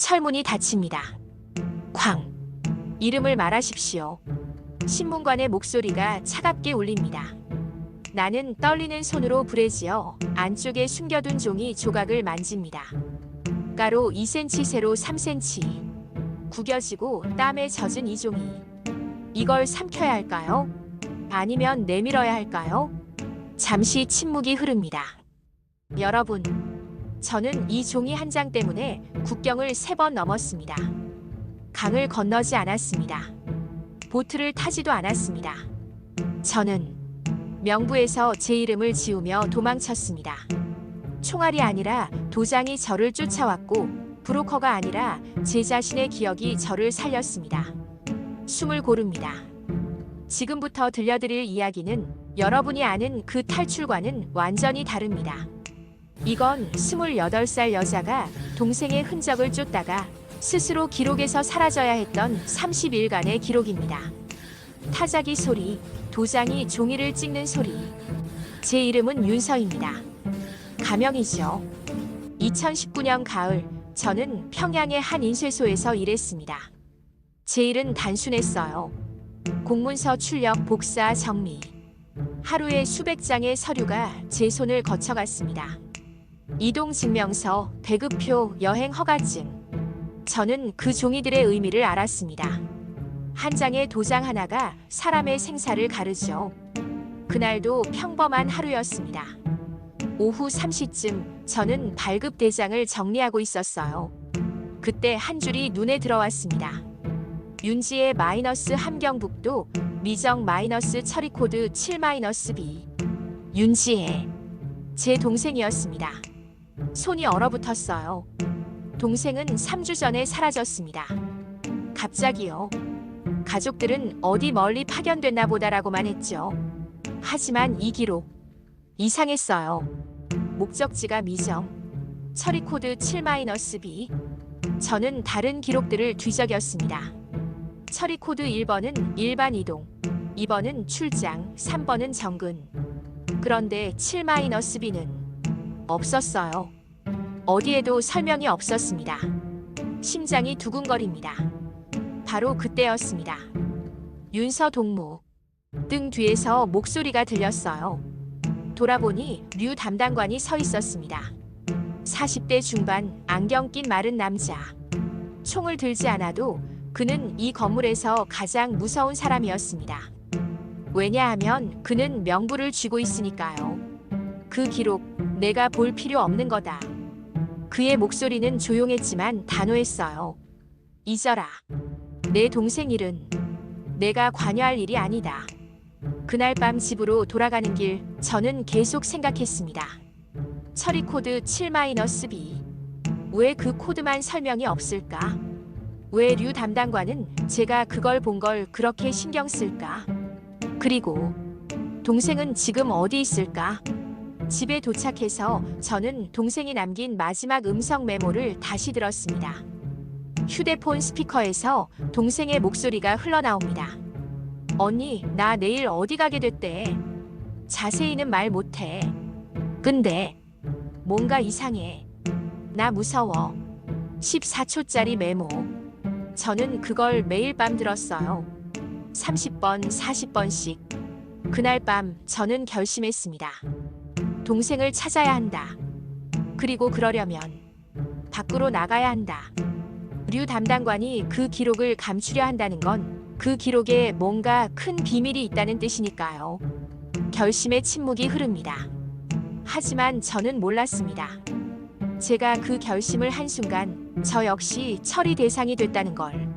철문이 닫힙니다. 쾅! 이름을 말하십시오. 신문관의 목소리가 차갑게 울립니다. 나는 떨리는 손으로 불에 지어 안쪽에 숨겨둔 종이 조각을 만집니다. 가로 2cm, 세로 3cm. 구겨지고 땀에 젖은 이 종이. 이걸 삼켜야 할까요? 아니면 내밀어야 할까요? 잠시 침묵이 흐릅니다. 여러분, 저는 이 종이 한 장 때문에 국경을 3번 넘었습니다. 강을 건너지 않았습니다. 보트를 타지도 않았습니다. 저는 명부에서 제 이름을 지우며 도망쳤습니다. 총알이 아니라 도장이 저를 쫓아왔고, 브로커가 아니라 제 자신의 기억이 저를 살렸습니다. 숨을 고릅니다. 지금부터 들려드릴 이야기는 여러분이 아는 그 탈출과는 완전히 다릅니다. 이건 28살 여자가 동생의 흔적을 쫓다가 스스로 기록에서 사라져야 했던 30일간의 기록입니다. 타자기 소리, 도장이 종이를 찍는 소리. 제 이름은 윤서입니다. 가명이죠. 2019년 가을, 저는 평양의 한 인쇄소에서 일했습니다. 제 일은 단순했어요. 공문서 출력, 복사, 정리. 하루에 수백 장의 서류가 제 손을 거쳐갔습니다. 이동증명서, 배급표, 여행 허가증. 저는 그 종이들의 의미를 알았습니다. 한 장의 도장 하나가 사람의 생사를 가르죠. 그날도 평범한 하루였습니다. 오후 3시쯤 저는 발급 대장을 정리하고 있었어요. 그때 한 줄이 눈에 들어왔습니다. 윤지의 마이너스 함경북도 미정 마이너스 처리코드 7-B. 윤지의 제 동생이었습니다. 손이 얼어붙었어요. 동생은 3주 전에 사라졌습니다. 갑자기요. 가족들은 어디 멀리 파견됐나 보다라고만 했죠. 하지만 이 기록 이상했어요. 목적지가 미정, 처리코드 7-B. 저는 다른 기록들을 뒤적였습니다. 처리코드 1번은 일반 이동, 2번은 출장, 3번은 정근. 그런데 7-B는 없었어요. 어디에도 설명이 없었습니다. 심장이 두근거립니다. 바로 그때였습니다. 윤서 동무. 등 뒤에서 목소리가 들렸어요. 돌아보니 류 담당관이 서 있었습니다. 40대 중반, 안경 낀 마른 남자. 총을 들지 않아도 그는 이 건물에서 가장 무서운 사람이었습니다. 왜냐하면 그는 명부를 쥐고 있으니까요. 그 기록, 내가 볼 필요 없는 거다. 그의 목소리는 조용했지만 단호했어요. 잊어라. 내 동생 일은 내가 관여할 일이 아니다. 그날 밤 집으로 돌아가는 길, 저는 계속 생각했습니다. 처리코드 7-B. 왜 그 코드만 설명이 없을까? 왜 류 담당관은 제가 그걸 본 걸 그렇게 신경 쓸까? 그리고 동생은 지금 어디 있을까? 집에 도착해서 저는 동생이 남긴 마지막 음성 메모를 다시 들었습니다. 휴대폰 스피커에서 동생의 목소리가 흘러나옵니다. 언니, 나 내일 어디 가게 됐대. 자세히는 말 못해. 근데 뭔가 이상해. 나 무서워. 14초짜리 메모. 저는 그걸 매일 밤 들었어요. 30번, 40번씩. 그날 밤 저는 결심했습니다. 동생을 찾아야 한다. 그리고 그러려면 밖으로 나가야 한다. 류 담당관이 그 기록을 감추려 한다는 건 그 기록에 뭔가 큰 비밀이 있다는 뜻이니까요. 결심의 침묵이 흐릅니다. 하지만 저는 몰랐습니다. 제가 그 결심을 한 순간 저 역시 처리 대상이 됐다는 걸.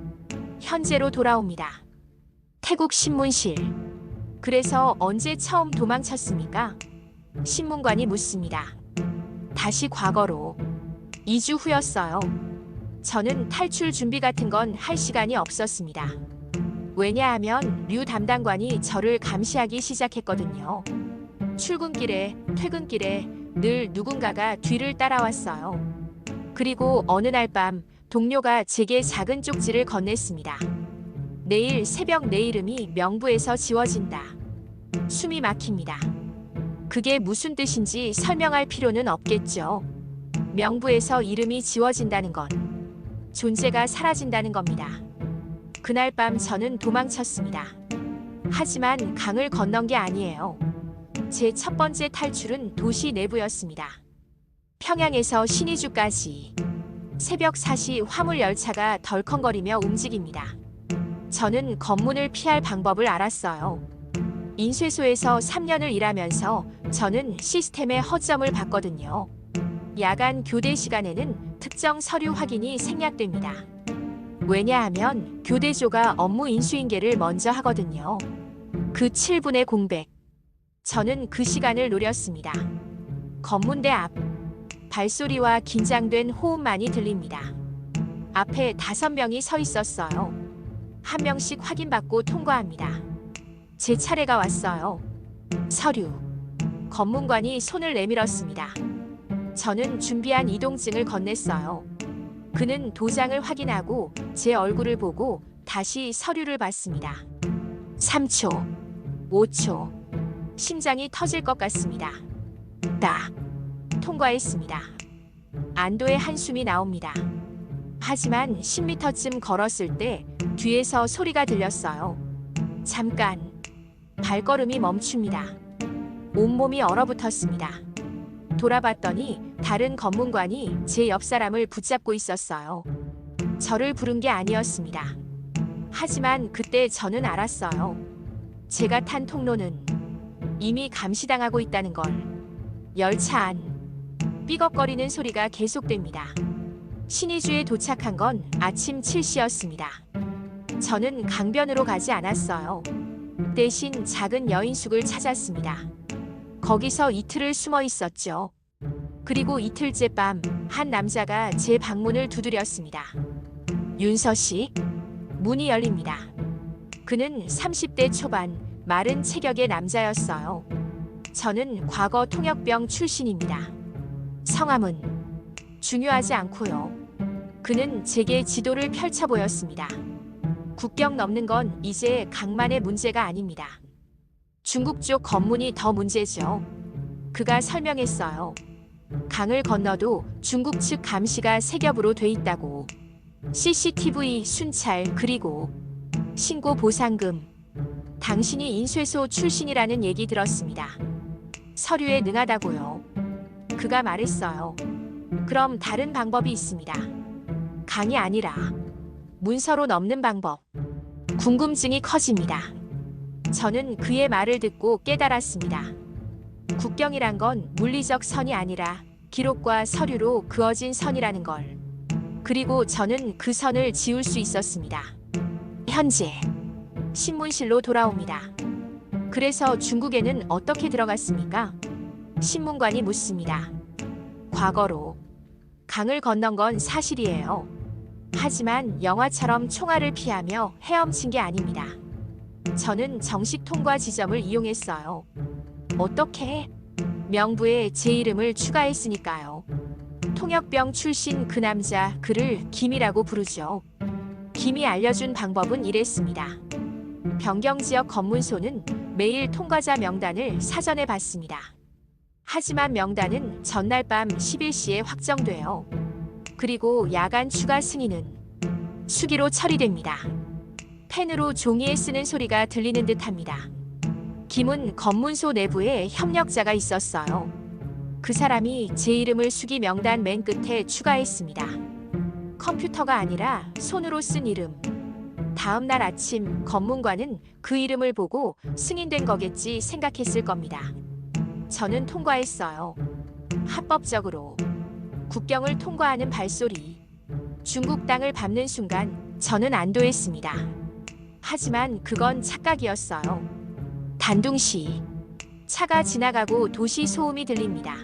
현재로 돌아옵니다. 태국 신문실. 그래서 언제 처음 도망쳤습니까? 신문관이 묻습니다. 다시 과거로. 2주 후였어요. 저는 탈출 준비 같은 건 할 시간이 없었습니다. 왜냐하면 류 담당관이 저를 감시하기 시작했거든요. 출근길에, 퇴근길에 늘 누군가가 뒤를 따라왔어요. 그리고 어느 날 밤 동료가 제게 작은 쪽지를 건넸습니다. 내일 새벽 내 이름이 명부에서 지워진다. 숨이 막힙니다. 그게 무슨 뜻인지 설명할 필요는 없겠죠. 명부에서 이름이 지워진다는 건 존재가 사라진다는 겁니다. 그날 밤 저는 도망쳤습니다. 하지만 강을 건넌 게 아니에요. 제 첫 번째 탈출은 도시 내부였습니다. 평양에서 신의주까지 새벽 4시 화물 열차가 덜컹거리며 움직입니다. 저는 검문을 피할 방법을 알았어요. 인쇄소에서 3년을 일하면서 저는 시스템의 허점을 봤거든요. 야간 교대 시간에는 특정 서류 확인이 생략됩니다. 왜냐하면 교대조가 업무 인수인계를 먼저 하거든요. 그 7분의 공백. 저는 그 시간을 노렸습니다. 검문대 앞. 발소리와 긴장된 호흡만이 들립니다. 앞에 5명이 서 있었어요. 한 명씩 확인받고 통과합니다. 제 차례가 왔어요. 서류. 검문관이 손을 내밀었습니다. 저는 준비한 이동증을 건넸어요. 그는 도장을 확인하고 제 얼굴을 보고 다시 서류를 받습니다. 3초, 5초. 심장이 터질 것 같습니다. 딱 통과했습니다. 안도의 한숨이 나옵니다. 하지만 10m쯤 걸었을 때 뒤에서 소리가 들렸어요. 잠깐. 발걸음이 멈춥니다. 온몸이 얼어붙었습니다. 돌아봤더니 다른 검문관이 제 옆 사람을 붙잡고 있었어요. 저를 부른 게 아니었습니다. 하지만 그때 저는 알았어요. 제가 탄 통로는 이미 감시당하고 있다는 걸. 열차 안. 삐걱거리는 소리가 계속됩니다. 신의주에 도착한 건 아침 7시였습니다. 저는 강변으로 가지 않았어요. 대신 작은 여인숙을 찾았습니다. 거기서 이틀을 숨어 있었죠. 그리고 이틀째 밤 한 남자가 제 방문을 두드렸습니다. 윤서식. 문이 열립니다. 그는 30대 초반 마른 체격의 남자였어요. 저는 과거 통역병 출신입니다. 성함은 중요하지 않고요. 그는 제게 지도를 펼쳐 보였습니다. 국경 넘는 건 이제 강만의 문제가 아닙니다. 중국 쪽 검문이 더 문제죠. 그가 설명했어요. 강을 건너도 중국 측 감시가 세 겹으로 돼 있다고. CCTV 순찰 그리고 신고 보상금. 당신이 인쇄소 출신이라는 얘기 들었습니다. 서류에 능하다고요. 그가 말했어요. 그럼 다른 방법이 있습니다. 강이 아니라 문서로 넘는 방법. 궁금증이 커집니다. 저는 그의 말을 듣고 깨달았습니다. 국경이란 건 물리적 선이 아니라 기록과 서류로 그어진 선이라는 걸. 그리고 저는 그 선을 지울 수 있었습니다. 현재 신문실로 돌아옵니다. 그래서 중국에는 어떻게 들어갔습니까? 신문관이 묻습니다. 과거로. 강을 건넌 건 사실이에요. 하지만 영화처럼 총알을 피하며 헤엄친 게 아닙니다. 저는 정식 통과 지점을 이용했어요. 어떻게? 명부에 제 이름을 추가했으니까요. 통역병 출신 그 남자, 그를 김이라고 부르죠. 김이 알려준 방법은 이랬습니다. 변경지역 검문소는 매일 통과자 명단을 사전에 받습니다. 하지만 명단은 전날 밤 11시에 확정돼요. 그리고 야간 추가 승인은 수기로 처리됩니다. 펜으로 종이에 쓰는 소리가 들리는 듯합니다. 김은 검문소 내부에 협력자가 있었어요. 그 사람이 제 이름을 수기 명단 맨 끝에 추가했습니다. 컴퓨터가 아니라 손으로 쓴 이름. 다음 날 아침 검문관은 그 이름을 보고 승인된 거겠지 생각했을 겁니다. 저는 통과했어요. 합법적으로. 국경을 통과하는 발소리. 중국 땅을 밟는 순간 저는 안도했습니다. 하지만 그건 착각이었어요. 단둥시. 차가 지나가고 도시 소음이 들립니다.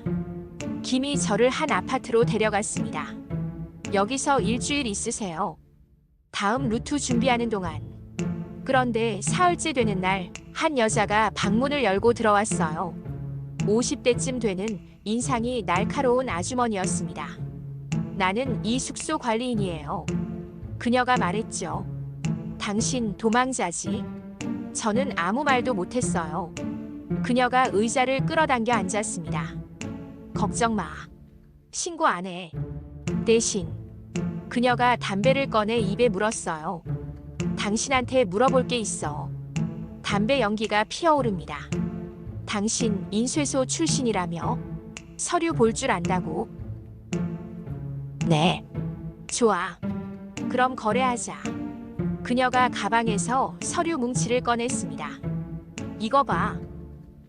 김이 저를 한 아파트로 데려갔습니다. 여기서 일주일 있으세요. 다음 루트 준비하는 동안. 그런데 사흘째 되는 날 한 여자가 방문을 열고 들어왔어요. 50대쯤 되는 인상이 날카로운 아주머니였습니다. 나는 이 숙소 관리인이에요. 그녀가 말했죠. 당신 도망자지? 저는 아무 말도 못했어요. 그녀가 의자를 끌어당겨 앉았습니다. 걱정 마. 신고 안 해. 대신 그녀가 담배를 꺼내 입에 물었어요. 당신한테 물어볼 게 있어. 담배 연기가 피어오릅니다. 당신 인쇄소 출신이라며? 서류 볼 줄 안다고? 네. 좋아. 그럼 거래하자. 그녀가 가방에서 서류 뭉치를 꺼냈습니다. 이거 봐.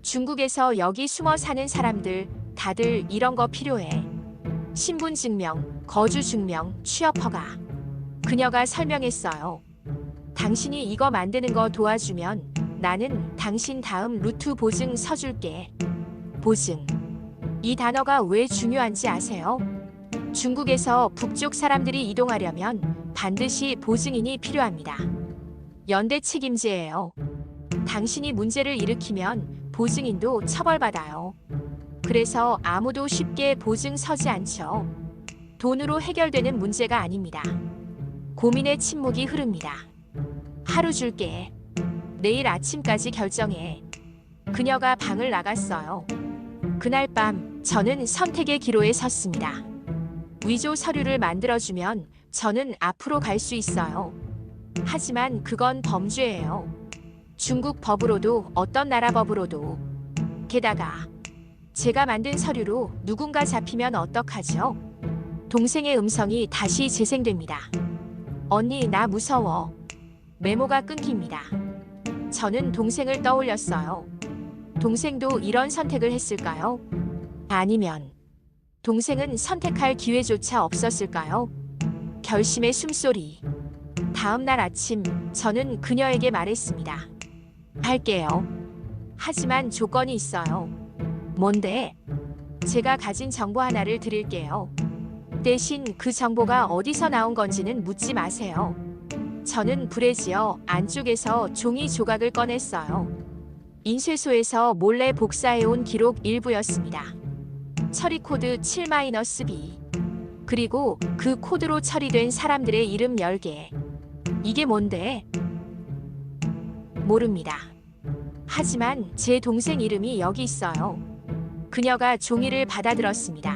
중국에서 여기 숨어 사는 사람들 다들 이런 거 필요해. 신분증명, 거주증명, 취업허가. 그녀가 설명했어요. 당신이 이거 만드는 거 도와주면 나는 당신 다음 루트 보증 서줄게. 보증. 이 단어가 왜 중요한지 아세요? 중국에서 북쪽 사람들이 이동하려면 반드시 보증인이 필요합니다. 연대 책임제예요. 당신이 문제를 일으키면 보증인도 처벌받아요. 그래서 아무도 쉽게 보증 서지 않죠. 돈으로 해결되는 문제가 아닙니다. 고민의 침묵이 흐릅니다. 하루 줄게. 내일 아침까지 결정해. 그녀가 방을 나갔어요. 그날 밤 저는 선택의 기로에 섰습니다. 위조 서류를 만들어주면 저는 앞으로 갈 수 있어요. 하지만 그건 범죄예요. 중국 법으로도 어떤 나라 법으로도. 게다가 제가 만든 서류로 누군가 잡히면 어떡하죠? 동생의 음성이 다시 재생됩니다. 언니, 나 무서워. 메모가 끊깁니다. 저는 동생을 떠올렸어요. 동생도 이런 선택을 했을까요? 아니면 동생은 선택할 기회조차 없었을까요? 결심의 숨소리. 다음 날 아침 저는 그녀에게 말했습니다. 할게요. 하지만 조건이 있어요. 뭔데? 제가 가진 정보 하나를 드릴게요. 대신 그 정보가 어디서 나온 건지는 묻지 마세요. 저는 불에 지어 안쪽에서 종이 조각을 꺼냈어요. 인쇄소에서 몰래 복사해온 기록 일부였습니다. 처리 코드 7-B. 그리고 그 코드로 처리된 사람들의 이름 10개. 이게 뭔데? 모릅니다. 하지만 제 동생 이름이 여기 있어요. 그녀가 종이를 받아들었습니다.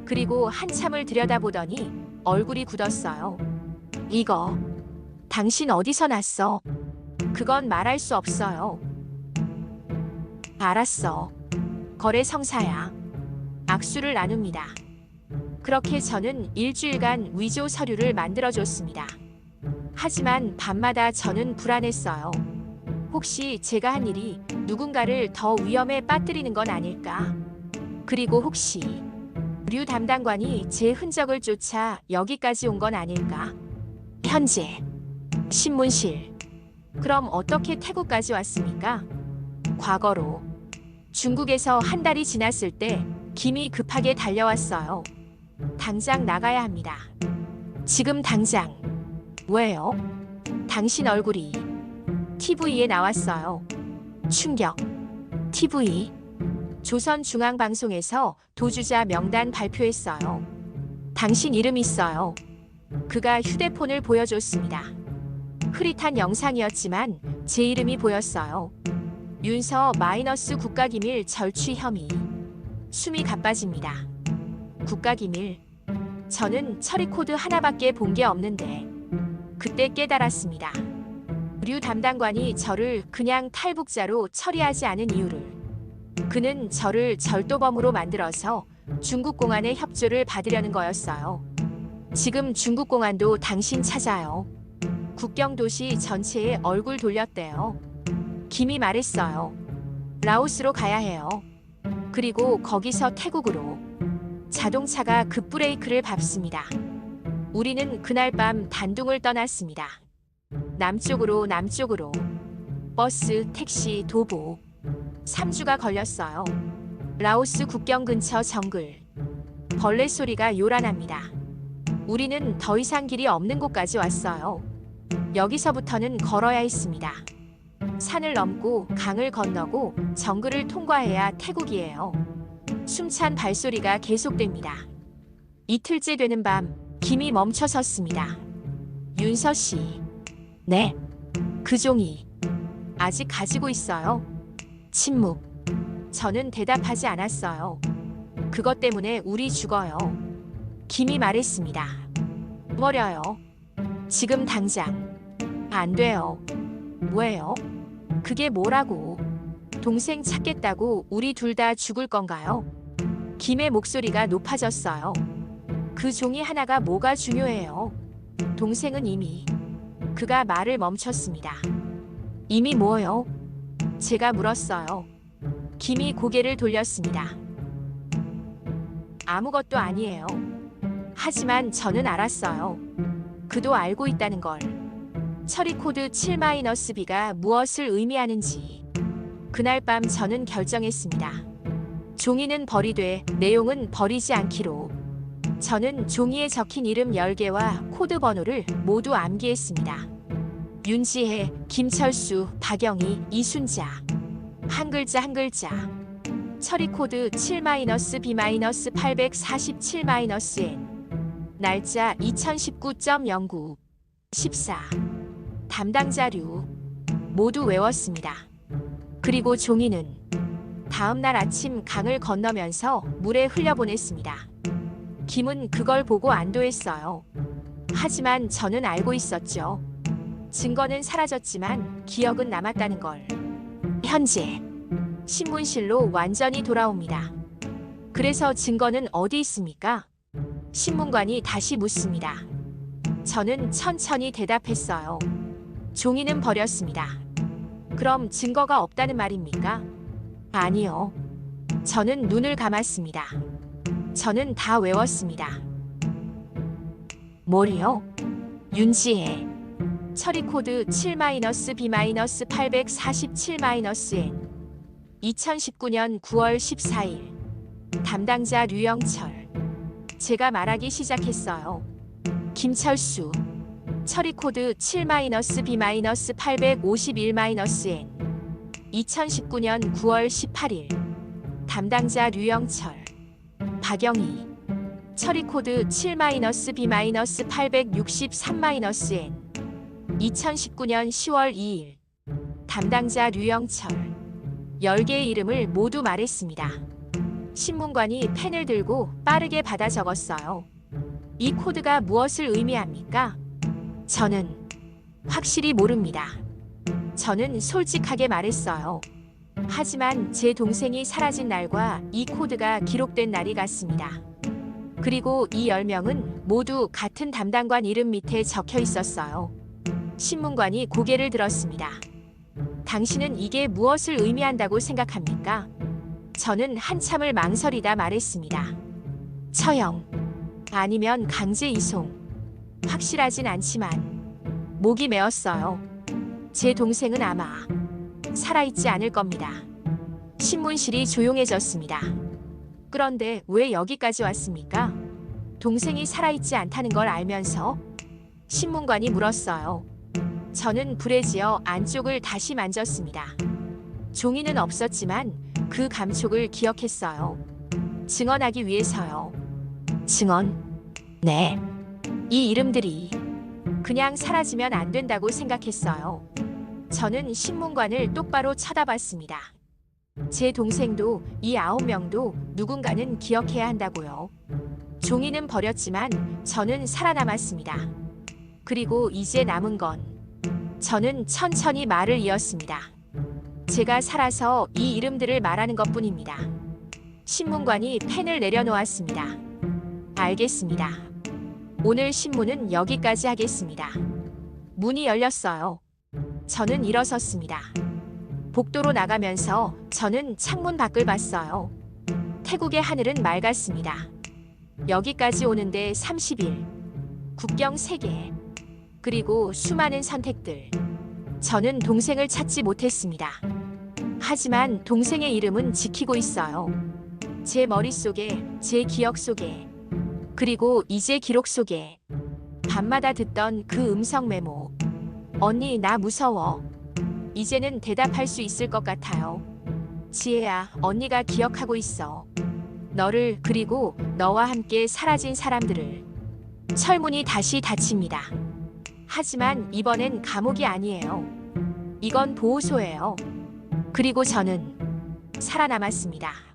그리고 한참을 들여다보더니 얼굴이 굳었어요. 이거 당신 어디서 났어? 그건 말할 수 없어요. 알았어. 거래 성사야. 악수를 나눕니다. 그렇게 저는 일주일간 위조 서류를 만들어줬습니다. 하지만 밤마다 저는 불안했어요. 혹시 제가 한 일이 누군가를 더 위험에 빠뜨리는 건 아닐까? 그리고 혹시 류 담당관이 제 흔적을 쫓아 여기까지 온 건 아닐까? 현재 신문실. 그럼 어떻게 태국까지 왔습니까? 과거로. 중국에서 한 달이 지났을 때 김이 급하게 달려왔어요. 당장 나가야 합니다. 지금 당장. 왜요? 당신 얼굴이 TV에 나왔어요. 충격. TV. 조선중앙방송에서 도주자 명단 발표했어요. 당신 이름 있어요. 그가 휴대폰을 보여줬습니다. 흐릿한 영상이었지만 제 이름이 보였어요. 윤서 마이너스 국가기밀 절취 혐의. 숨이 가빠집니다. 국가기밀. 저는 처리 코드 하나밖에 본 게 없는데 그때 깨달았습니다. 류 담당관이 저를 그냥 탈북자로 처리하지 않은 이유를. 그는 저를 절도범으로 만들어서 중국 공안의 협조를 받으려는 거였어요. 지금 중국 공안도 당신 찾아요. 국경 도시 전체에 얼굴 돌렸대요. 김이 말했어요. 라오스로 가야 해요. 그리고 거기서 태국으로. 자동차가 급브레이크를 밟습니다. 우리는 그날 밤 단둥을 떠났습니다. 남쪽으로. 버스, 택시, 도보. 3주가 걸렸어요. 라오스 국경 근처 정글. 벌레 소리가 요란합니다. 우리는 더 이상 길이 없는 곳까지 왔어요. 여기서부터는 걸어야 했습니다. 산을 넘고 강을 건너고 정글을 통과해야 태국이에요. 숨찬 발소리가 계속됩니다. 이틀째 되는 밤 김이 멈춰 섰습니다. 윤서 씨. 네. 그 종이 아직 가지고 있어요. 침묵. 저는 대답하지 않았어요. 그것 때문에 우리 죽어요. 김이 말했습니다. 버려요. 지금 당장. 안 돼요. 뭐예요? 그게 뭐라고? 동생 찾겠다고 우리 둘 다 죽을 건가요? 김의 목소리가 높아졌어요. 그 종이 하나가 뭐가 중요해요? 동생은 이미. 그가 말을 멈췄습니다. 이미 뭐요? 제가 물었어요. 김이 고개를 돌렸습니다. 아무것도 아니에요. 하지만 저는 알았어요. 그도 알고 있다는 걸. 처리 코드 7-B가 무엇을 의미하는지. 그날 밤 저는 결정했습니다. 종이는 버리되 내용은 버리지 않기로. 저는 종이에 적힌 이름 10개와 코드 번호를 모두 암기했습니다. 윤지혜, 김철수, 박영희, 이순자. 한 글자 한 글자. 처리 코드 7-B-847-N. 날짜 2019.09. 14. 담당 자료. 모두 외웠습니다. 그리고 종이는 다음 날 아침 강을 건너면서 물에 흘려보냈습니다. 김은 그걸 보고 안도했어요. 하지만 저는 알고 있었죠. 증거는 사라졌지만 기억은 남았다는 걸. 현재 신문실로 완전히 돌아옵니다. 그래서 증거는 어디 있습니까? 신문관이 다시 묻습니다. 저는 천천히 대답했어요. 종이는 버렸습니다. 그럼 증거가 없다는 말입니까? 아니요. 저는 눈을 감았습니다. 저는 다 외웠습니다. 뭘요? 윤지혜. 처리 코드 7-B-847-N. 2019년 9월 14일. 담당자 류영철. 제가 말하기 시작했어요. 김철수. 처리 코드 7-B-851-N. 2019년 9월 18일. 담당자 류영철. 박영희. 처리 코드 7-B-863-N. 2019년 10월 2일. 담당자 류영철. 10개의 이름을 모두 말했습니다. 신문관이 펜을 들고 빠르게 받아 적었어요. 이 코드가 무엇을 의미합니까? 저는 확실히 모릅니다. 저는 솔직하게 말했어요. 하지만 제 동생이 사라진 날과 이 코드가 기록된 날이 같습니다. 그리고 이 10명은 모두 같은 담당관 이름 밑에 적혀 있었어요. 신문관이 고개를 들었습니다. 당신은 이게 무엇을 의미한다고 생각합니까? 저는 한참을 망설이다 말했습니다. 처형 아니면 강제 이송. 확실하진 않지만 목이 메었어요. 제 동생은 아마 살아있지 않을 겁니다. 신문실이 조용해졌습니다. 그런데 왜 여기까지 왔습니까? 동생이 살아있지 않다는 걸 알면서? 신문관이 물었어요. 저는 불에 지어 안쪽을 다시 만졌습니다. 종이는 없었지만 그 감촉을 기억했어요. 증언하기 위해서요. 증언? 네. 이 이름들이 그냥 사라지면 안 된다고 생각했어요. 저는 신문관을 똑바로 쳐다봤습니다. 제 동생도 이 9명도 누군가는 기억해야 한다고요. 종이는 버렸지만 저는 살아남았습니다. 그리고 이제 남은 건 저는 천천히 말을 이었습니다. 제가 살아서 이 이름들을 말하는 것뿐입니다. 신문관이 펜을 내려놓았습니다. 알겠습니다. 오늘 신문은 여기까지 하겠습니다. 문이 열렸어요. 저는 일어섰습니다. 복도로 나가면서 저는 창문 밖을 봤어요. 태국의 하늘은 맑았습니다. 여기까지 오는데 30일. 국경 3개. 그리고 수많은 선택들. 저는 동생을 찾지 못했습니다. 하지만 동생의 이름은 지키고 있어요. 제 머릿속에, 제 기억 속에, 그리고 이제 기록 속에. 밤마다 듣던 그 음성 메모. 언니, 나 무서워. 이제는 대답할 수 있을 것 같아요. 지혜야, 언니가 기억하고 있어. 너를, 그리고 너와 함께 사라진 사람들을. 철문이 다시 닫힙니다. 하지만 이번엔 감옥이 아니에요. 이건 보호소예요. 그리고 저는 살아남았습니다.